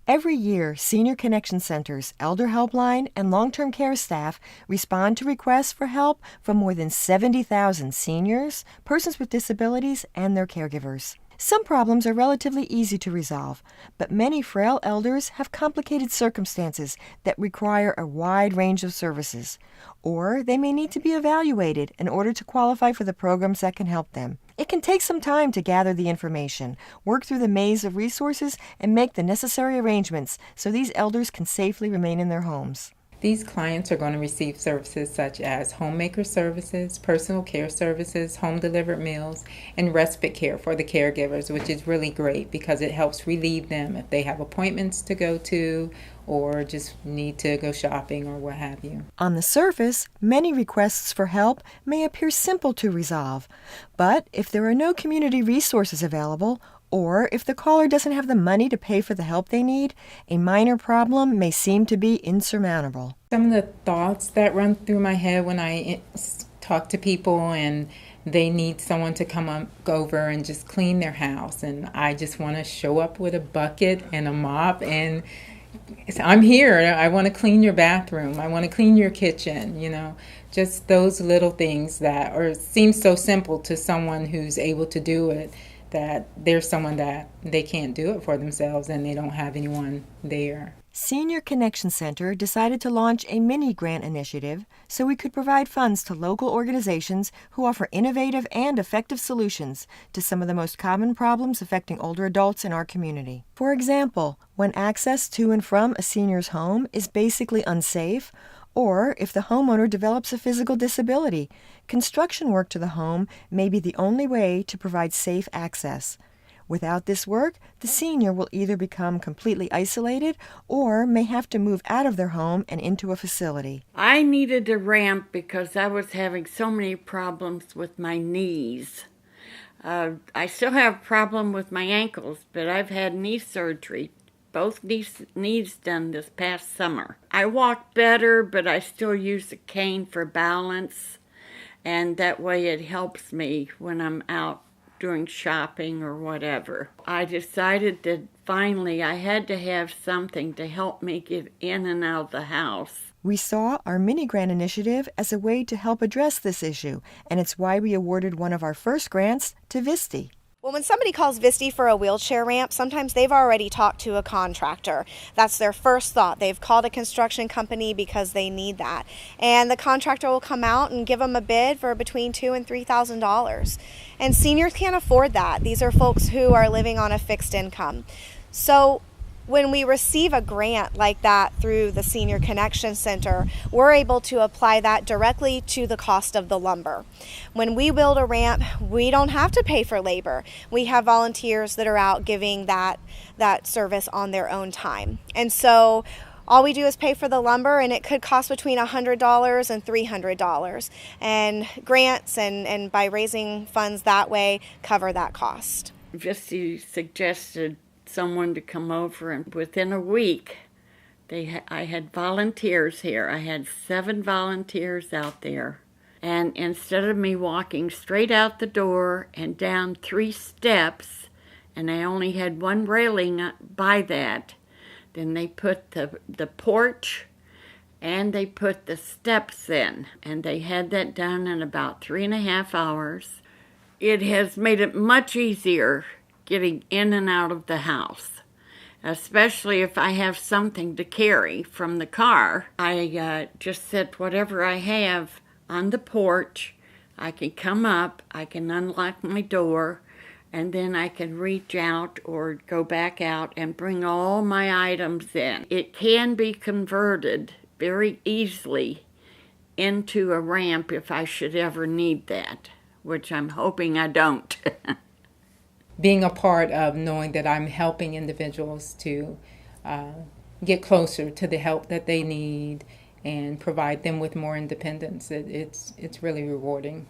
Every year, Senior Connection Centers, Elder Helpline, and long-term care staff respond to requests for help from more than 70,000 seniors, persons with disabilities, and their caregivers. Some problems are relatively easy to resolve, but many frail elders have complicated circumstances that require a wide range of services, or they may need to be evaluated in order to qualify for the programs that can help them. It can take some time to gather the information, work through the maze of resources, and make the necessary arrangements so these elders can safely remain in their homes. These clients are going to receive services such as homemaker services, personal care services, home-delivered meals, and respite care for the caregivers, which is really great because it helps relieve them if they have appointments to go to or just need to go shopping or what have you. On the surface, many requests for help may appear simple to resolve, but if there are no community resources available, or if the caller doesn't have the money to pay for the help they need, a minor problem may seem to be insurmountable. Some of the thoughts that run through my head when I talk to people and they need someone to come over and just clean their house, and I just want to show up with a bucket and a mop and I'm here. I want to clean your bathroom. I want to clean your kitchen, just those little things that seem so simple to someone who's able to do it, that there's someone that they can't do it for themselves and they don't have anyone there. Senior Connection Center decided to launch a mini grant initiative so we could provide funds to local organizations who offer innovative and effective solutions to some of the most common problems affecting older adults in our community. For example, when access to and from a senior's home is basically unsafe, or if the homeowner develops a physical disability, construction work to the home may be the only way to provide safe access. Without this work, the senior will either become completely isolated or may have to move out of their home and into a facility. I needed a ramp because I was having so many problems with my knees. I still have a problem with my ankles, but I've had knee surgery, both knees done this past summer. I walk better, but I still use a cane for balance, and that way it helps me when I'm out doing shopping or whatever. I decided that finally I had to have something to help me get in and out of the house. We saw our mini grant initiative as a way to help address this issue, and it's why we awarded one of our first grants to Visti. Well, when somebody calls Visti for a wheelchair ramp, sometimes they've already talked to a contractor. That's their first thought. They've called a construction company because they need that. And the contractor will come out and give them a bid for between $2,000 and $3,000. And seniors can't afford that. These are folks who are living on a fixed income. So when we receive a grant like that through the Senior Connection Center, we're able to apply that directly to the cost of the lumber. When we build a ramp, we don't have to pay for labor. We have volunteers that are out giving that service on their own time. And so all we do is pay for the lumber, and it could cost between $100 and $300. And grants and by raising funds that way cover that cost. Visti suggested someone to come over, and within a week I had volunteers here. I had 7 volunteers out there, and instead of me walking straight out the door and down 3 steps, and I only had 1 railing by that, then they put the porch and they put the steps in, and they had that done in about 3.5 hours. It has made it much easier getting in and out of the house, especially if I have something to carry from the car. I just set whatever I have on the porch. I can come up, I can unlock my door, and then I can reach out or go back out and bring all my items in. It can be converted very easily into a ramp if I should ever need that, which I'm hoping I don't. Being a part of knowing that I'm helping individuals to get closer to the help that they need and provide them with more independence, it's really rewarding.